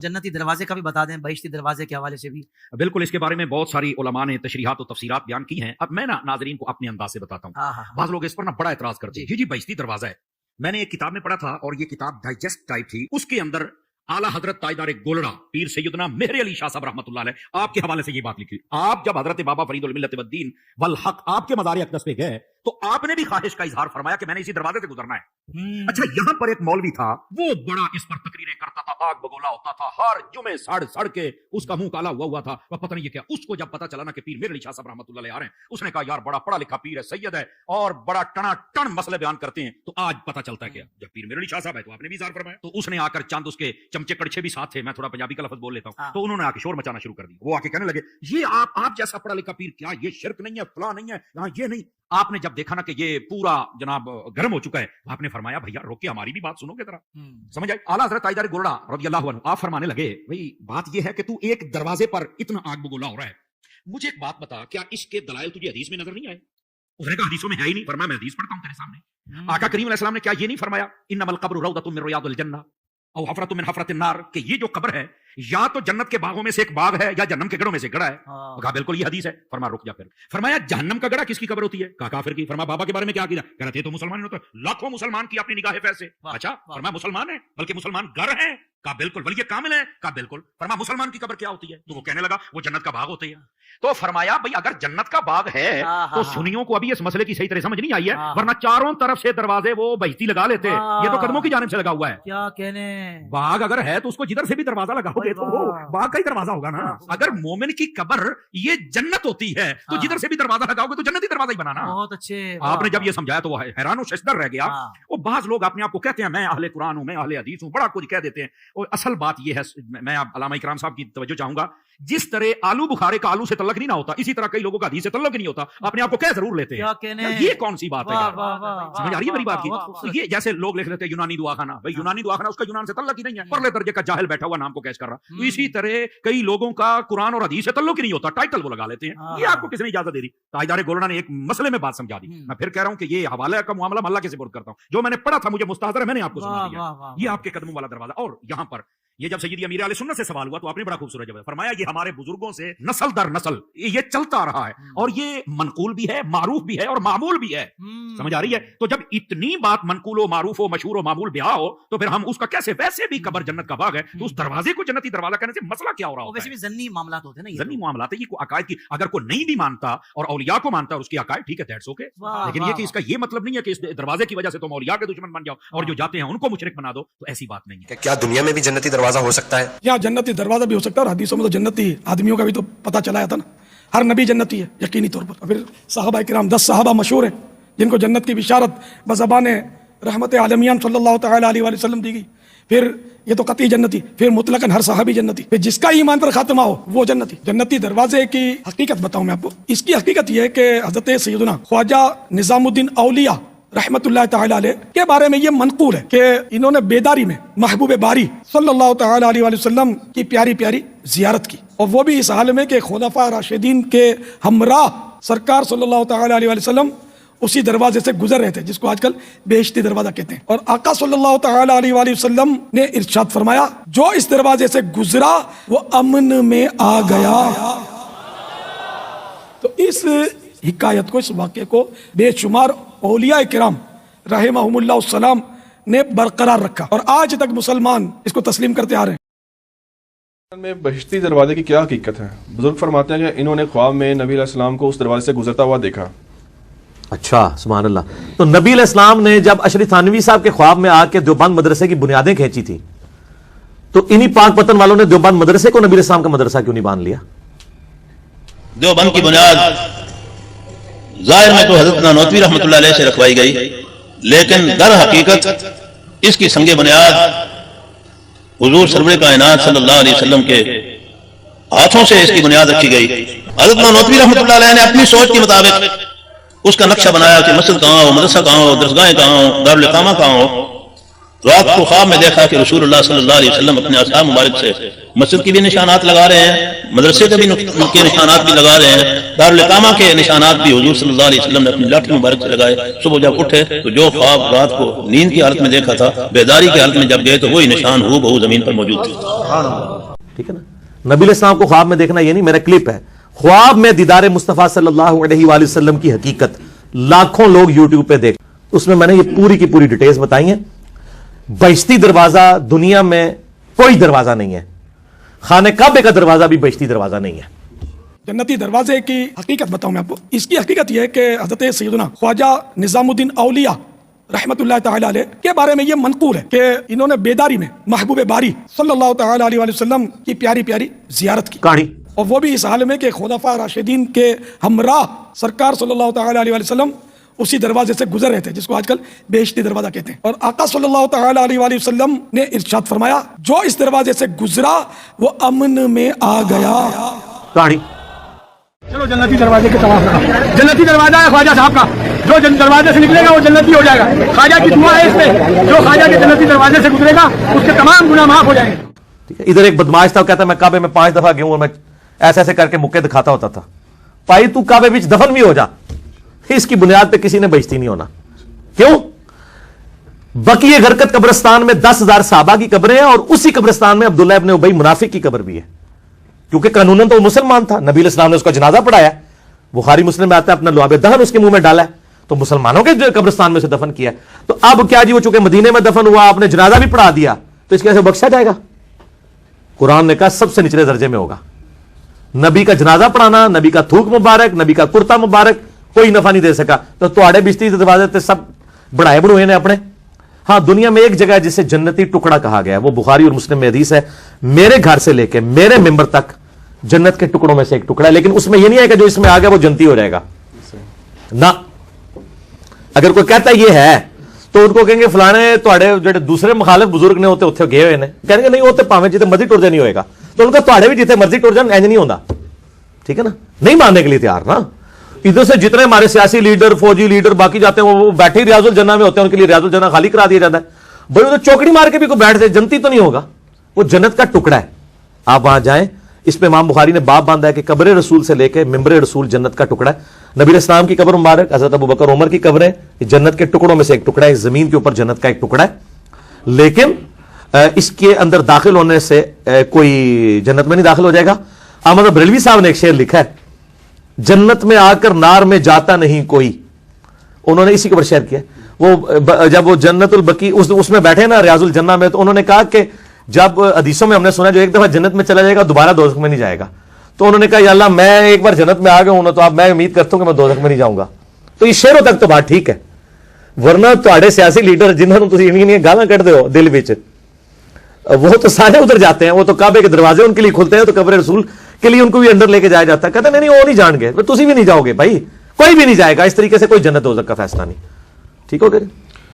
جنتی دروازے کا بھی بتا دیں بہشتی دروازے کے حوالے سے بھی۔ بالکل، اس کے بارے میں بہت ساری علماء نے تشریحات و تفسیرات بیان کی ہیں۔ اب میں ناظرین کو اپنے انداز سے بتاتا ہوں۔ بعض لوگ اس پر بڑا اعتراض کرتے ہیں، جی بہشتی دروازہ ہے۔ میں نے ایک کتاب میں پڑھا تھا اور یہ کتاب ڈائجسٹ ٹائپ تھی، اس کے اندر اعلیٰ حضرت تاجدار گولڑا پیر سیدنا مہر علی شاہ صاحب رحمۃ اللہ علیہ آپ کے حوالے سے یہ بات لکھی۔ آپ جب حضرت بابا فرید الملت والدین والحق آپ کے مزار اقدس پہ گئے تو آپ نے بھی خواہش کا اظہار فرمایا کہ میں نے اسی دروازے سے گزرنا ہے۔ اچھا، یہاں پر ایک مولوی تھا، وہ بڑا اس پر تقریریں کرتا تھا، آگ بگولا ہوتا تھا، ہر جمعے سڑ کے اس کا منہ کالا ہوا تھا، پتہ نہیں یہ کیا۔ اس کو جب پتا چلا نا کہ پیر مہر علی شاہ صاحب رحمۃ اللہ علیہ آ رہے ہیں، اس نے کہا یار بڑا پڑھا لکھا پیر ہے، سید ہے اور بڑا ٹنا ٹن مسئلے بیان کرتے ہیں، تو آج پتا چلتا ہے کہ جب پیر مہر علی شاہ صاحب ہے تو آپ نے بھی اظہار فرمایا۔ تو اس نے آ کر چند اس کے چمچے کڑچے بھی ساتھ تھے، میں تھوڑا پنجابی کا لفظ بول لیتا ہوں، تو انہوں نے آ کے شور مچانا شروع کر دیا۔ وہ آ کے کہنے لگے یہ آپ جیسا پڑھا لکھا پیر، کیا یہ شرک نہیں ہے، فلاں نہیں ہے، یہاں یہ نہیں۔ آپ نے جب دیکھا نا کہ یہ پورا جناب گرم ہو چکا ہے، آپ نے فرمایا بھیا روکے، ہماری بھی بات سنو گے ذرا، سمجھ آئی؟ اعلیٰ حضرت تاجدار گولڑا رضی اللہ عنہ آپ فرمانے لگے بھائی بات یہ ہے کہ تو ایک دروازے پر اتنا آگ بگولا ہو رہا ہے، مجھے ایک بات بتا، کیا اس کے دلائل تجھے حدیث میں نظر نہیں آئے؟ اس نے کہا حدیثوں میں ہے ہی نہیں۔ فرمایا میں حدیث پڑھتا ہوں تیرے سامنے، آقا کریم علیہ السلام نے کیا یہ نہیں فرمایا انما القبر روضۃ من ریاض الجنہ او حفرۃ من حفرۃ النار، کہ یہ جو قبر ہے یا تو جنت کے باغوں میں سے ایک باغ ہے یا جہنم کے گڑھوں میں سے گڑھا ہے؟ کہا بالکل یہ حدیث ہے۔ فرمایا رک جا پھر۔ فرمایا جہنم کا گڑھا کس کی قبر ہوتی ہے؟ کہا کافر کی۔ فرمایا بابا کے بارے میں کیا عقیدہ؟ کہہ رہے تھے تو مسلمان ہوتا ہے، لاکھوں مسلمان کی اپنی نگاہ فیض سے۔ اچھا، فرمایا مسلمان ہے بلکہ مسلمان گر ہیں؟ کہا بالکل۔ ولی کامل ہے؟ کہا بالکل۔ فرمایا مسلمان کی قبر کیا ہوتی ہے؟ تو وہ کہنے لگا وہ جنت کا باغ ہوتی ہے۔ تو فرمایا بھائی اگر جنت کا باغ ہے تو سنیوں کو ابھی اس مسئلے کی صحیح طرح سمجھ نہیں آئی ہے، ورنہ چاروں طرف سے دروازے وہ بہشتی لگا لیتے، یہ تو قدموں کی جانب سے لگا ہوا ہے۔ کیا کہنے، باغ اگر ہے تو اس کو جدھر سے بھی دروازہ لگاؤ گے تو وہ باغ کا ہی دروازہ ہوگا نا۔ اگر مومن کی قبر یہ جنت ہوتی ہے تو جدھر سے بھی دروازہ لگاؤ گے تو جنتی دروازہ ہی بنانا۔ بہت اچھے۔ آپ نے جب یہ سمجھایا تو وہ حیران و ششدر رہ گیا۔ وہ بعض لوگ اپنے آپ کو کہتے ہیں میں اہل قرآن ہوں، میں اہل حدیث ہوں، بڑا کچھ کہہ دیتے ہیں، اور اصل بات یہ ہے، میں علامہ اکرام صاحب کی توجہ چاہوں گا، جس طرح آلو بخارے کا آلو سے تعلق نہیں نہ ہوتا، اسی طرح کئی لوگوں کا حدیث سے تعلق نہیں ہوتا، اپنے آپ کو کہہ ضرور لیتے ہیں۔ یہ کون سی بات ہے؟ سمجھ آ رہی ہے میری بات کی؟ یہ جیسے لوگ لکھ لیتے ہیں یونانی دعاخانہ، بھائی یونانی دعاخانہ اس کا یونان سے تعلق ہی نہیں ہے، پرلے درجے کا جاہل بیٹھا ہوا نام کو کیش کر رہا۔ تو اسی طرح کئی لوگوں کا قرآن اور حدیث سے تعلق ہی نہیں ہوتا، ٹائٹل وہ لگا لیتے ہیں۔ یہ آپ کو کس نے اجازت دے دی؟ تاجدار گولڑا نے ایک مسئلے میں بات سمجھا دی۔ میں پھر کہہ رہا ہوں کہ یہ حوالے کا معاملہ اللہ کے سپرد کرتا ہوں، جو میں نے پڑھا تھا مجھے مستحضر ہے، میں نے آپ کو سنا دیا۔ یہ آپ کے قدموں والا دروازہ۔ اور یہاں پر یہ جب سیدی امیر علیہ سنت سے سوال ہوا تو آپ نے بڑا خوبصورت جواب فرمایا یہ ہمارے بزرگوں سے نسل در نسل یہ چلتا رہا ہے، اور یہ منقول بھی ہے، معروف بھی ہے اور معمول بھی ہے۔ سمجھ آ رہی ہے؟ تو جب اتنی بات منقول و معروف و مشہور و معمول بیاہ ہو تو پھر ہم اس کا کیسے، ویسے بھی قبر جنت کا باغ ہے تو اس دروازے کو جنتی دروازہ کہنے سے مسئلہ کیا ہو رہا ہوتا ہے؟ ویسے بھی ضمنی معاملات ہوتے ہیں نا، ضمنی معاملات ہے یہ، کوئی عقائد کی اگر کوئی نہیں بھی مانتا اور اولیاء کو مانتا ہے اور اس کی عقائد ٹھیک ہے، دیٹس اوکے، لیکن یہ کہ اس کا یہ مطلب نہیں ہے کہ اس دروازے کی وجہ سے تم اولیاء کے دشمن بن جاؤ اور جو جاتے ہیں ان کو مشرک بنا دو، تو ایسی بات نہیں ہے۔ کیا دنیا میں بھی جنتی دروازہ ہو سکتا ہے؟ یا جنتی دروازہ بھی ہو سکتا ہے، اور حدیثوں میں تو جنتی آدمیوں کا بھی تو پتہ چلا تھا نا، ہر نبی جنتی ہے یقینی طور پر۔ پھر صحابہ کرام 10 صحابہ مشہور ہیں جن کو جنت کی بشارت بزبان رحمت عالمیان صلی اللہ تعالی علیہ وآلہ وسلم دی گئی۔ پھر یہ تو قطعی جنتی، پھر مطلقاً ہر صحابی جنتی، پھر جس کا ایمان پر خاتمہ ہو وہ جنتی۔ جنتی دروازے کی حقیقت بتاؤں میں آپ کو، اس کی حقیقت یہ ہے کہ حضرت سیدنا خواجہ نظام الدین اولیاء رحمت اللہ تعالی علیہ کے بارے میں یہ منقول ہے کہ انہوں نے بیداری میں محبوب باری صلی اللہ تعالی علیہ وآلہ وسلم کی پیاری پیاری زیارت کی، اور وہ بھی اس حال میں کہ خلفاء راشدین کے ہمراہ سرکار صلی اللہ تعالی علیہ وآلہ وسلم اسی دروازے سے گزر رہے تھے جس کو آج کل بہشتی دروازہ کہتے ہیں۔ اور آقا صلی اللہ تعالی علیہ وآلہ وسلم نے ارشاد فرمایا جو اس دروازے سے گزرا وہ امن میں آ گیا۔ تو اس حکایت کو، اس واقعے کو بے شمار اولیاء کرام رحمہم اللہ السلام نے برقرار رکھا، اور آج تک مسلمان اس کو تسلیم کرتے آ رہے ہیں۔ میں بہشتی دروازے کی کیا حقیقت ہے؟ بزرگ فرماتے ہیں کہ انہوں نے خواب میں نبی علیہ السلام کو اس دروازے سے گزرتا ہوا دیکھا۔ اچھا، سبحان اللہ۔ تو نبی علیہ السلام نے جب اشرف تھانوی صاحب کے خواب میں آ کے دیوبند مدرسے کی بنیادیں کھینچی تھی تو انہی پاک پتن والوں نے دیوبند مدرسے کو نبی علیہ السلام کا مدرسہ کیوں نہیں باندھ لیا؟ دیوبند کی بنیاد ظاہر میں تو حضرت نانوتوی رحمۃ اللہ علیہ سے رکھوائی گئی، لیکن در حقیقت اس کی سنگ بنیاد حضور سرور کائنات صلی اللہ علیہ وسلم کے ہاتھوں سے اس کی بنیاد رکھی گئی۔ حضرت نانوتوی رحمۃ اللہ علیہ نے اپنی سوچ کے مطابق اس کا نقشہ بنایا کہ مسجد کہاں ہو، مدرسہ کہاں ہو، درسگاہیں کہاں ہو، دارالاقامہ کہاں ہو، رات کو خواب میں دیکھا کہ رسول اللہ صلی اللہ علیہ وسلم اپنے اصحاب مبارک سے مسجد کی بھی نشانات لگا رہے ہیں، مدرسے کے بھی کے نشانات بھی لگا رہے ہیں، دارالاقامہ کے نشانات بھی حضور صلی اللہ علیہ وسلم نے اپنی لاٹھی مبارک سے لگائے۔ صبح جب اٹھے تو جو خواب رات کو نیند کی حالت میں دیکھا تھا، بیداری کی حالت میں جب گئے تو وہی نشان ہو بہو زمین پر موجود تھے۔ ٹھیک ہے نا، نبی علیہ السلام کو خواب میں دیکھنا یہ نہیں، میرا کلپ ہے خواب میں دیدار مصطفیٰ صلی اللہ علیہ وآلہ وسلم کی حقیقت، لاکھوں لوگ یوٹیوب پہ دیکھ، اس میں نے یہ پوری کی پوری ڈیٹیلز بتائی ہیں۔ بہشتی دروازہ دنیا میں کوئی دروازہ نہیں ہے، خانہ کعبے کا دروازہ بھی بہشتی دروازہ نہیں ہے۔ جنتی دروازے کی حقیقت بتاؤں میں آپ کو، اس کی حقیقت یہ ہے کہ حضرت سیدنا خواجہ نظام الدین اولیاء رحمت اللہ تعالی علیہ کے بارے میں یہ منقول ہے کہ انہوں نے بیداری میں محبوب باری صلی اللہ تعالی علیہ وآلہ وسلم کی پیاری پیاری زیارت کی، کہانی، اور وہ بھی اس حال میں کہ خلفاء راشدین کے ہمراہ سرکار صلی اللہ تعالی علیہ وآلہ وسلم اسی دروازے سے گزر رہے تھے جس کو آج کل بہشتی دروازہ کہتے ہیں، اور آقا صلی اللہ تعالی علیہ وآلہ وسلم نے ارشاد فرمایا جو اس دروازے سے گزرا وہ امن میں آ گیا۔ کہانی، چلو جنتی دروازے کے طواف کرو، جنتی دروازہ ہے خواجہ صاحب کا، جو دروازے سے نکلے گا وہ جنتی ہو جائے گا۔ خواجہ کی دعا ہے اس پہ، جو خواجہ کے جنتی دروازے سے گزرے گا اس کے تمام گناہ معاف ہو جائیں گے۔ ادھر ایک بدماش تھا، کہتا میں کعبے میں 5 دفعہ گیا ہوں اور میں ایسے ایسے کر کے مکے دکھاتا ہوتا تھا۔ پائی تو کعبے وچ دفن بھی ہو جا، اس کی بنیاد پہ کسی نے بہشتی نہیں ہونا۔ کیوں؟ بقیہ غرقت قبرستان میں 10,000 صحابہ کی قبریں ہیں، اور اسی قبرستان میں عبداللہ ابن ابی منافق کی قبر بھی ہے، کیونکہ قانوناً تو وہ مسلمان تھا، نبی علیہ السلام نے اس کا جنازہ پڑھایا، بخاری مسلم میں آتا ہے اپنا لعاب دہن اس کے منہ میں ڈالا ہے، تو مسلمانوں کے قبرستان میں سے دفن کیا ہے۔ تو اب کیا جی، وہ چونکہ مدینے میں دفن ہوا، آپ نے جنازہ بھی پڑھا دیا، تو اس کے سے بخشا جائے گا؟ قرآن نے کہا سب سے نچلے درجے میں ہوگا۔ نبی کا جنازہ پڑھانا، نبی کا تھوک مبارک، نبی کا کرتا مبارک کوئی نفع نہیں دے سکا، تو تواڑے بشتی دروازے تے سب بڑھائے بڑھوئے نے اپنے۔ ہاں، دنیا میں ایک جگہ ہے جسے جنتی ٹکڑا کہا گیا ہے، وہ بخاری اور مسلم میں حدیث ہے، میرے گھر سے لے کے میرے ممبر تک جنت کے ٹکڑوں میں سے ایک ٹکڑا ہے، لیکن اس میں یہ نہیں ہے کہ جو اس میں آ گیا وہ جنتی ہو جائے گا نہ۔ اگر کوئی کہتا یہ ہے تو ان کو کہیں گے فلانے تواڑے جو دوسرے مخالف بزرگ نے ہوتے اتنے گئے ہوئے نے، کہیں گے نہیں ہوتے پاویں جتنے مرضی ٹر جائے نہیں ہوئے گا، تو ان کا تواڑے بھی جتنے مرضی ٹر جان اینج نہیں ہوتا، ٹھیک ہے نا، نہیں ماننے کے لیے تیار نا۔ ادھر سے جتنے ہمارے سیاسی لیڈر، فوجی لیڈر باقی جاتے ہیں وہ بیٹھے ریاض الجنہ میں ہوتے ہیں، ان کے لیے ریاض الجنہ خالی کرا دیا جاتا ہے، بھائی وہ تو چوکڑی مار کے بھی کوئی بیٹھ جائے جنتی تو نہیں ہوگا، وہ جنت کا ٹکڑا ہے۔ آپ وہاں جائیں، اس پہ امام بخاری نے باب باندھا ہے کہ قبر رسول سے لے کے ممبر رسول جنت کا ٹکڑا ہے۔ نبی علیہ السلام کی قبر مبارک، حضرت ابوبکر عمر کی قبریں جنت کے ٹکڑوں میں سے ایک ٹکڑا ہے، زمین کے اوپر جنت کا ایک ٹکڑا ہے، لیکن اس کے اندر داخل ہونے سے کوئی جنت میں نہیں داخل ہو جائے گا۔ احمد بریلوی صاحب نے ایک شعر لکھا ہے، جنت میں آ کر نار میں جاتا نہیں کوئی، انہوں نے اسی کے اوپر شعر کیا۔ وہ جب وہ جنت البقی اس میں بیٹھے نا ریاض الجنہ میں، تو انہوں نے کہا کہ جب حدیثوں میں ہم نے سنا جو ایک دفعہ جنت میں چلا جائے گا دوبارہ دوزخ میں نہیں جائے گا، تو انہوں نے کہا یا اللہ میں ایک بار جنت میں آ گیا ہوں نا، تو اب میں امید کرتا ہوں کہ میں دوزخ میں نہیں جاؤں گا۔ تو یہ شعروں تک تو بات ٹھیک ہے، ورنہ تواڈے سیاسی لیڈر جنہوں تسی انہی گالاں کڈدے ہو دل وچ، وہ تو سارے ادھر جاتے ہیں، وہ تو کعبے کے دروازے ان کے لیے کھلتے ہیں، تو قبر رسول کے لیے ان کو بھی اندر لے کے جایا جاتا ہے، کہتے ہیں نہیں وہ نہیں جان گے، تسی بھی نہیں جاؤ گے بھائی، کوئی بھی نہیں جائے گا، اس طریقے سے کوئی جنت دوزخ کا فیصلہ نہیں، ٹھیک ہو گیا۔